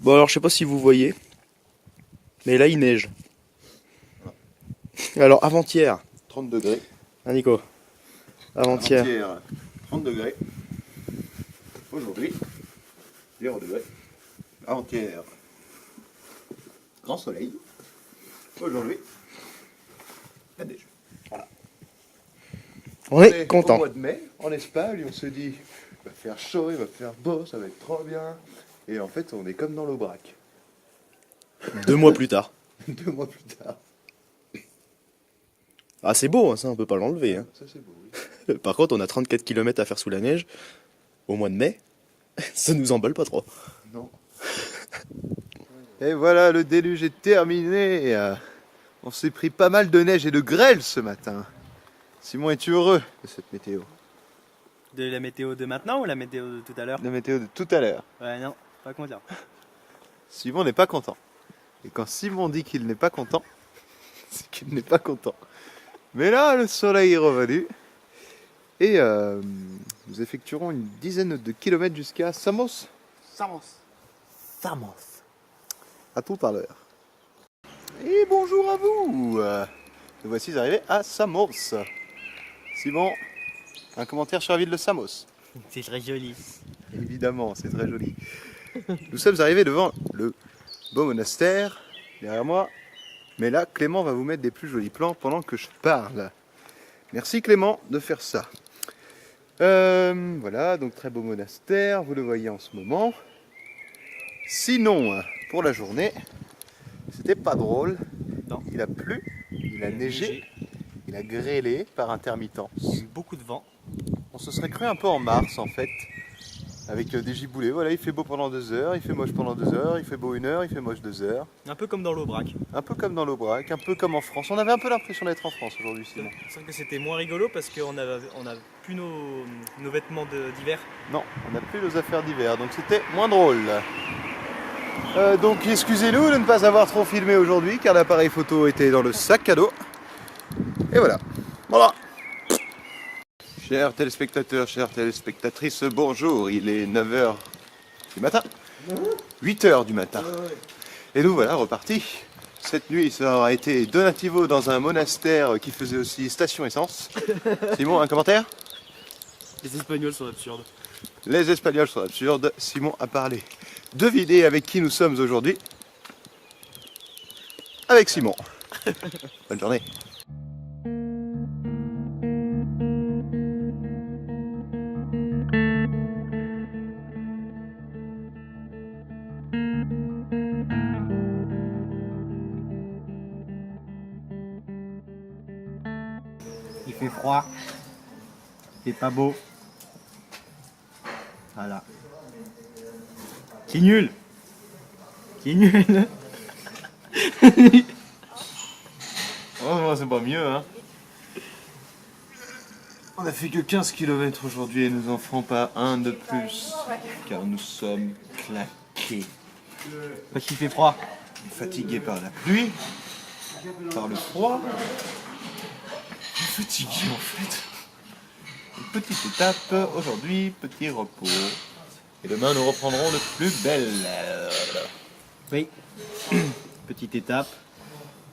Bon alors je sais pas si vous voyez, mais là il neige. Alors avant-hier, 30 degrés. hein Nico? Avant-hier. Avant-hier, 30 degrés. Aujourd'hui, 0 degrés. Avant-hier, grand soleil. Aujourd'hui, la neige. Voilà. On est content. Au mois de mai, en Espagne, on se dit, il va faire chaud, il va faire beau, ça va être trop bien. Et en fait, on est comme dans l'Aubrac. 2 mois plus tard. 2 mois plus tard. Ah c'est beau, hein, ça on peut pas l'enlever. Hein. Ça c'est beau, oui. Par contre on a 34 km à faire sous la neige au mois de mai. Ça nous emballe pas trop. Non. Et voilà, le déluge est terminé. On s'est pris pas mal de neige et de grêle ce matin. Simon, es-tu heureux de cette météo? De la météo de maintenant ou la météo de tout à l'heure? La météo de tout à l'heure. Ouais, non, pas content. Simon n'est pas content. Et quand Simon dit qu'il n'est pas content, c'est qu'il n'est pas content. Mais là, le soleil est revenu. Et nous effectuerons une dizaine de kilomètres jusqu'à Samos. Samos. À tout à l'heure. Et bonjour à vous. Nous voici arrivés à Samos. Simon, un commentaire sur la ville de Samos? C'est très joli. Évidemment, c'est très joli. Nous sommes arrivés devant le beau monastère, derrière moi. Mais là, Clément va vous mettre des plus jolis plans pendant que je parle. Merci Clément de faire ça. Voilà, donc très beau monastère, vous le voyez en ce moment. Sinon, pour la journée, c'était pas drôle. Non. Il a plu, il a neigé, il a grêlé par intermittence. Il y a eu beaucoup de vent. On se serait cru un peu en mars en fait, avec des giboulées. Voilà, il fait beau pendant 2 heures, il fait moche pendant 2 heures, il fait beau 1 heure, il fait moche 2 heures. Un peu comme dans l'Aubrac. Un peu comme dans l'Aubrac, un peu comme en France. On avait un peu l'impression d'être en France aujourd'hui, Simon. Sauf que c'était moins rigolo parce qu'on a plus nos vêtements d'hiver. Non, on n'a plus nos affaires d'hiver, donc c'était moins drôle. Donc excusez-nous de ne pas avoir trop filmé aujourd'hui, car l'appareil photo était dans le sac à dos. Et voilà. Voilà. Chers téléspectateurs, chères téléspectatrices, bonjour. Il est 9h du matin. 8h du matin. Et nous voilà repartis. Cette nuit, ça aura été Donativo dans un monastère qui faisait aussi station essence. Simon, un commentaire? Les Espagnols sont absurdes. Les Espagnols sont absurdes. Simon a parlé. Devinez avec qui nous sommes aujourd'hui? Avec Simon. Bonne journée. Il fait froid. Il fait pas beau. Voilà. Qui nul. Qui nul. Oh, c'est pas mieux, hein. On a fait que 15 km aujourd'hui et nous en ferons pas un de plus. Car nous sommes claqués. Parce qu'il fait froid. Fatigués par la pluie, par le froid. Fatigués en fait. Une petite étape aujourd'hui, petit repos. Et demain nous reprendrons de plus belle. Oui. Petite étape.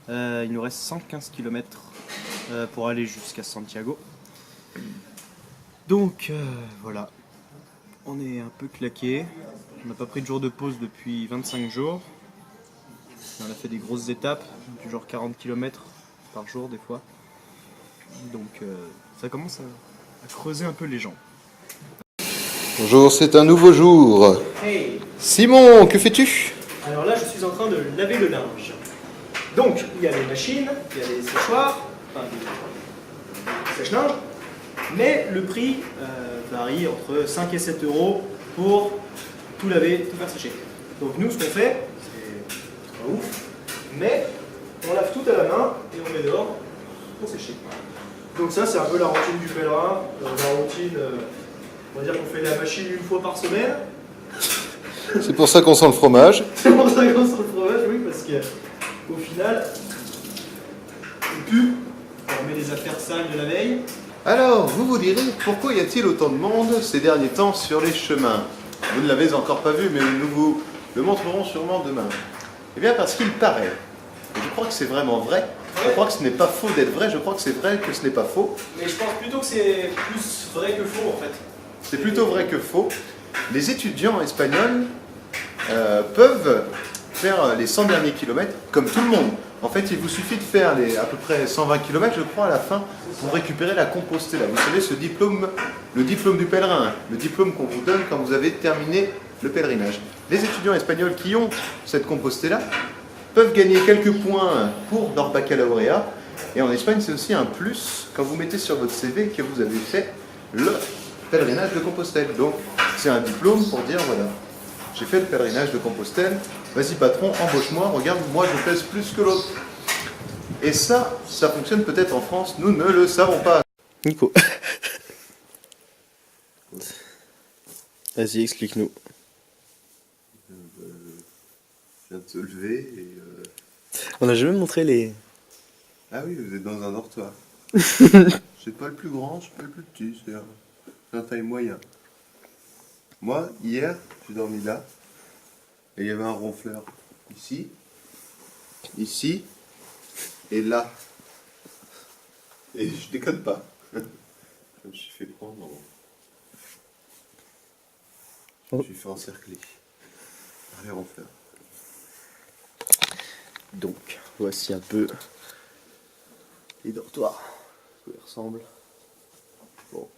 Il nous reste 115 km pour aller jusqu'à Santiago. Donc voilà. On est un peu claqué. On n'a pas pris de jour de pause depuis 25 jours. On a fait des grosses étapes, du genre 40 km par jour des fois. Donc ça commence à creuser un peu les jambes. Bonjour, c'est un nouveau jour. Hey. Simon, que fais-tu? Alors là, je suis en train de laver le linge. Donc, il y a des machines, il y a des séchoirs, enfin des sèche-linge, mais le prix varie entre 5 et 7 euros pour tout laver, tout faire sécher. Donc nous, ce qu'on fait, c'est pas ouf, mais on lave tout à la main et on met dehors pour sécher. Donc ça, c'est un peu la routine du pèlerin, la routine, on va dire qu'on fait la machine 1 fois par semaine. C'est pour ça qu'on sent le fromage. C'est pour ça qu'on sent le fromage, oui, parce qu'au final, on pue, on met les affaires sales de la veille. Alors, vous vous direz, pourquoi y a-t-il autant de monde ces derniers temps sur les chemins? Vous ne l'avez encore pas vu, mais nous vous le montreront sûrement demain. Eh bien parce qu'il paraît, et je crois que c'est vraiment vrai, je crois que ce n'est pas faux d'être vrai, je crois que c'est vrai que ce n'est pas faux. Mais je pense plutôt que c'est plus vrai que faux en fait. C'est plutôt vrai que faux. Les étudiants espagnols peuvent faire les 100 derniers kilomètres comme tout le monde. En fait, il vous suffit de faire à peu près 120 km, je crois, à la fin, pour récupérer la Compostela. Vous savez, ce diplôme, le diplôme du pèlerin, le diplôme qu'on vous donne quand vous avez terminé le pèlerinage. Les étudiants espagnols qui ont cette Compostela peuvent gagner quelques points pour leur baccalauréat. Et en Espagne, c'est aussi un plus quand vous mettez sur votre CV que vous avez fait le pèlerinage de Compostelle. Donc, c'est un diplôme pour dire, voilà, j'ai fait le pèlerinage de Compostelle, vas-y patron, embauche-moi, regarde, moi je pèse plus que l'autre. Et ça fonctionne peut-être en France, nous ne le savons pas. Nico. Vas-y, explique-nous. Je viens de se lever et... On n'a jamais montré les... Ah oui, vous êtes dans un dortoir. C'est pas le plus grand, c'est pas le plus petit, c'est un taille moyen. Moi, hier, j'ai dormi là, et il y avait un ronfleur. Ici, ici, et là. Et je déconne pas. Je me suis fait prendre. Je me suis fait encercler par les ronfleurs. Donc, voici un peu les dortoirs. À quoi ils ressemblent. Bon.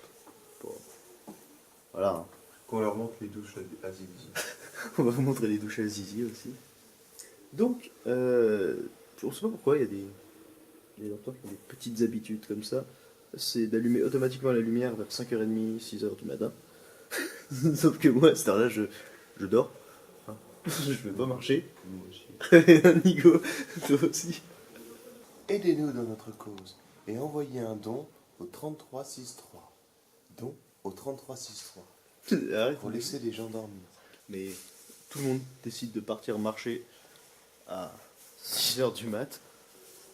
Voilà. Qu'on leur montre les douches à Zizi. On va vous montrer les douches à Zizi aussi. Donc, on ne sait pas pourquoi il y a des dortoirs qui ont des petites habitudes comme ça. C'est d'allumer automatiquement la lumière vers 5h30, 6h du matin. Sauf que moi, à cette heure-là, je dors. Hein. Je vais pas marcher. Moi aussi. Nico, toi aussi. Aidez-nous dans notre cause et envoyez un don au 3363. Don au 3363. Arrête, Pour laisser les gens dormir. mais tout le monde décide de partir marcher à 6h du mat.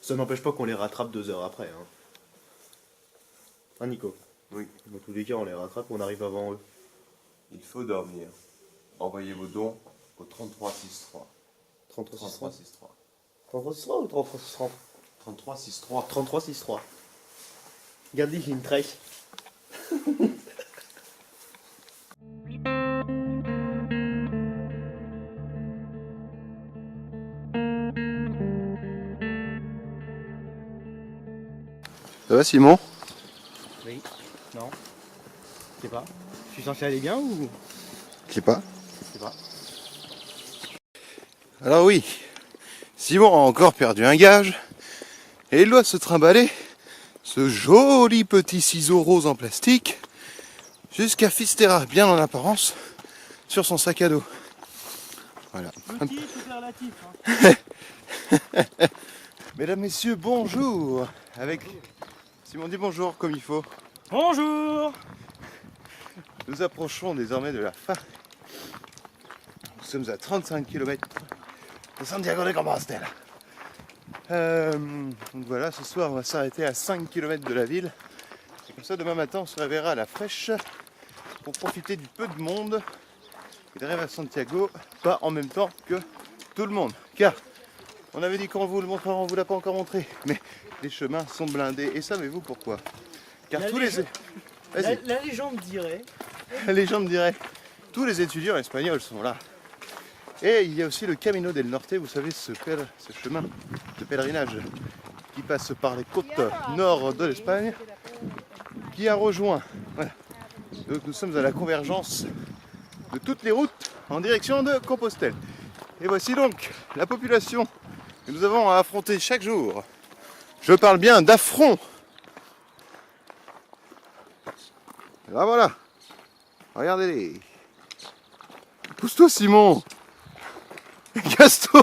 Ça n'empêche pas qu'on les rattrape 2 heures après. Hein, Nico? Oui. Dans tous les cas, on les rattrape, on arrive avant eux. Il faut dormir. Envoyez vos dons au 3363. 3363 3363. 3363 ou 3363? 3363. 3363. Regarde die Hintrich. Ça va Simon? Oui. Non. Je sais pas. Je suis censé aller bien ou... Je sais pas. Je sais pas. Alors oui, Simon a encore perdu un gage et il doit se trimballer ce joli petit ciseau rose en plastique jusqu'à Fisterra, bien en apparence, sur son sac à dos. Voilà. Petit, tout est relatif. Hein. Mesdames, messieurs, bonjour. Avec Simon dit bonjour comme il faut. Bonjour. Nous approchons désormais de la fin. Nous sommes à 35 km de Santiago de Compostela. Donc voilà, ce soir on va s'arrêter à 5 km de la ville. Et comme ça demain matin on se réveillera à la fraîche pour profiter du peu de monde et d'arriver à Santiago, pas en même temps que tout le monde. Car on avait dit qu'on vous le montrerait, on vous l'a pas encore montré. Mais les chemins sont blindés. Et savez-vous pourquoi? Car tous les... Vas-y. La légende dirait... La légende dirait, tous les étudiants espagnols sont là. Et il y a aussi le Camino del Norte, vous savez, ce chemin de pèlerinage qui passe par les côtes nord de l'Espagne, qui a rejoint. Voilà. Donc nous sommes à la convergence de toutes les routes en direction de Compostelle. Et voici donc la population que nous avons à affronter chaque jour. Je parle bien d'affront. Et là voilà. Regardez-les. Pousse-toi Simon. Casse-toi.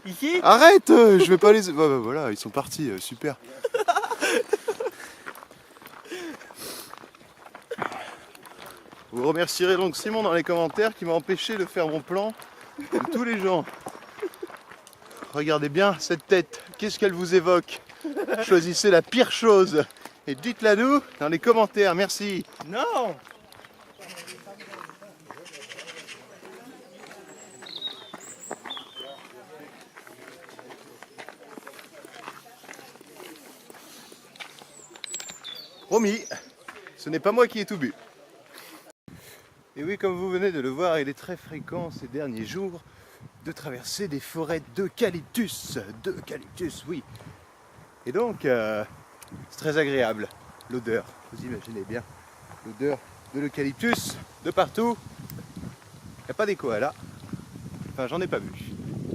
Ici? Arrête, je vais pas les... Bah, voilà, ils sont partis, super. Vous remercierez donc Simon dans les commentaires qui m'a empêché de faire mon plan de tous les gens. Regardez bien cette tête, qu'est-ce qu'elle vous évoque? Choisissez la pire chose et dites-la nous dans les commentaires, merci. Non. Promis, ce n'est pas moi qui ai tout bu. Et oui, comme vous venez de le voir, il est très fréquent ces derniers jours de traverser des forêts d'eucalyptus. D'eucalyptus, oui. Et donc, c'est très agréable, l'odeur. Vous imaginez bien l'odeur de l'eucalyptus de partout. Il n'y a pas des koalas. Enfin, j'en ai pas vu.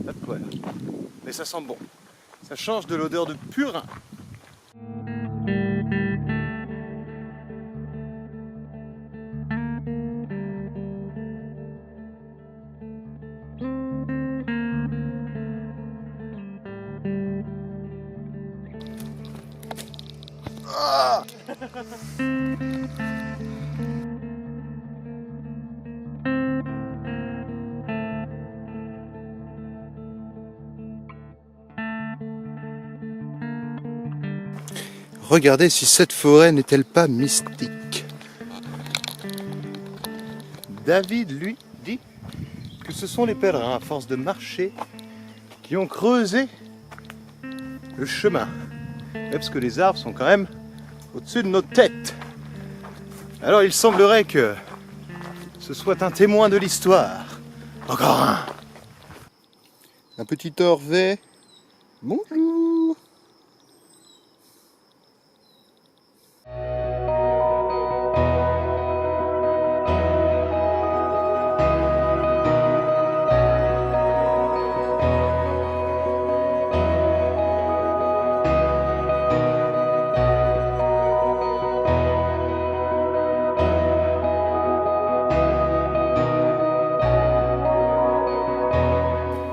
Pas de koalas. Mais ça sent bon. Ça change de l'odeur de purin. Ah! Regardez si cette forêt n'est-elle pas mystique. David, lui, dit que ce sont les pèlerins, à force de marcher, qui ont creusé le chemin. Parce que les arbres sont quand même au-dessus de nos têtes. Alors il semblerait que ce soit un témoin de l'histoire. Encore un. Un petit orvet. Bonjour.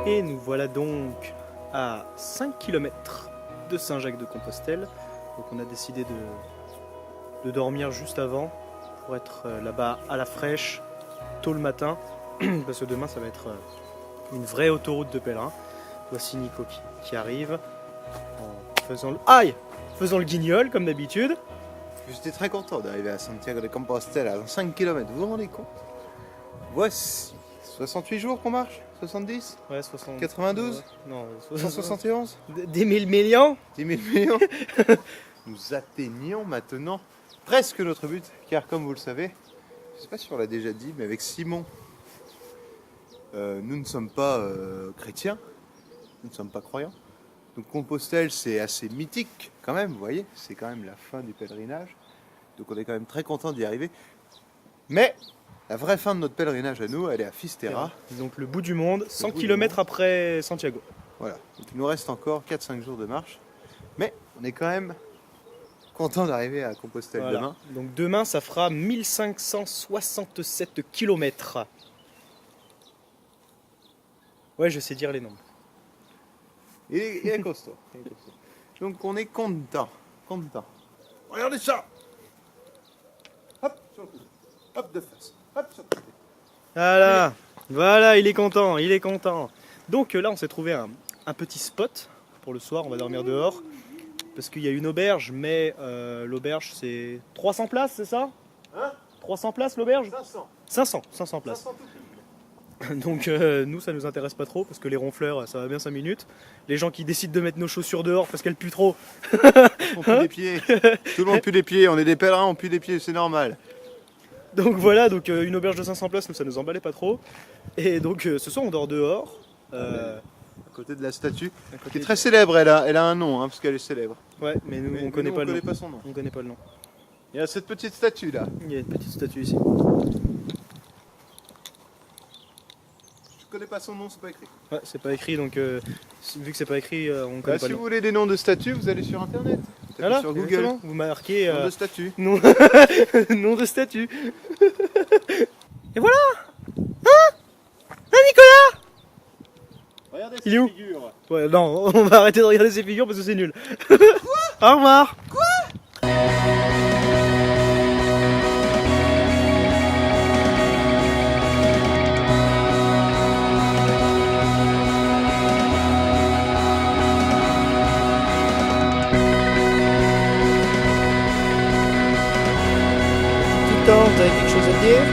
Et nous voilà donc à 5 km de Saint-Jacques-de-Compostelle. Donc on a décidé de dormir juste avant pour être là-bas à la fraîche, tôt le matin, parce que demain ça va être une vraie autoroute de pèlerins. Voici Nico qui arrive en faisant le guignol comme d'habitude. J'étais très content d'arriver à Santiago de Compostela dans 5 km, vous vous rendez compte? Voici 68 jours qu'on marche? 70? Ouais, 60... 92? Non, 171? Des 1000 millions. 10 000 millions. Nous atteignons maintenant presque notre but, car comme vous le savez, je ne sais pas si on l'a déjà dit, mais avec Simon, nous ne sommes pas chrétiens, nous ne sommes pas croyants. Donc Compostelle, c'est assez mythique quand même, vous voyez, c'est quand même la fin du pèlerinage. Donc on est quand même très content d'y arriver. Mais la vraie fin de notre pèlerinage à nous, elle est à Fisterra. Donc le bout du monde, 100 bout du km monde. après Santiago. Voilà, donc il nous reste encore 4-5 jours de marche. Mais on est quand même content d'arriver à Compostelle Voilà. demain. Donc demain, ça fera 1567 km. Ouais, je sais dire les nombres. Il est costaud. Il est costaud. Donc on est content. Content. Regardez ça. Hop, sur le côté. Hop, de face. Hop, sur le côté. Voilà, il est content, il est content. Donc là, on s'est trouvé un petit spot pour le soir, on va dormir dehors. Parce qu'il y a une auberge, mais l'auberge c'est 300 places, c'est ça? Hein? 300 places l'auberge? 500 500 places. tout pile. Donc nous, ça nous intéresse pas trop parce que les ronfleurs, ça va bien 5 minutes. Les gens qui décident de mettre nos chaussures dehors parce qu'elles puent trop. On pue des pieds. Tout le monde pue des pieds. On est des pèlerins, on pue des pieds, c'est normal. Donc voilà, donc une auberge de 500 places, nous, ça nous emballait pas trop. Et donc ce soir, on dort dehors. À côté de la statue, À côté qui est très célèbre, elle a un nom, hein, parce qu'elle est célèbre. Ouais, mais nous, Mais on connaît nous, pas le nom. connaît pas son nom. On connaît pas le nom. Il y a cette petite statue là. Il y a une petite statue ici. Je connais pas son nom, c'est pas écrit. Ouais, c'est pas écrit, donc vu que c'est pas écrit, on connaît pas Si le vous nom. voulez des noms de statues, vous allez sur internet. Tapez Voilà, sur Google. exactement. Vous marquez Nom de statue. nom... nom de statue. Et voilà. Hein Nicolas. Regardez Il est où? Ouais, non, on va arrêter de regarder ces figures parce que c'est nul. Au revoir. Titan, t'as quelque chose à dire?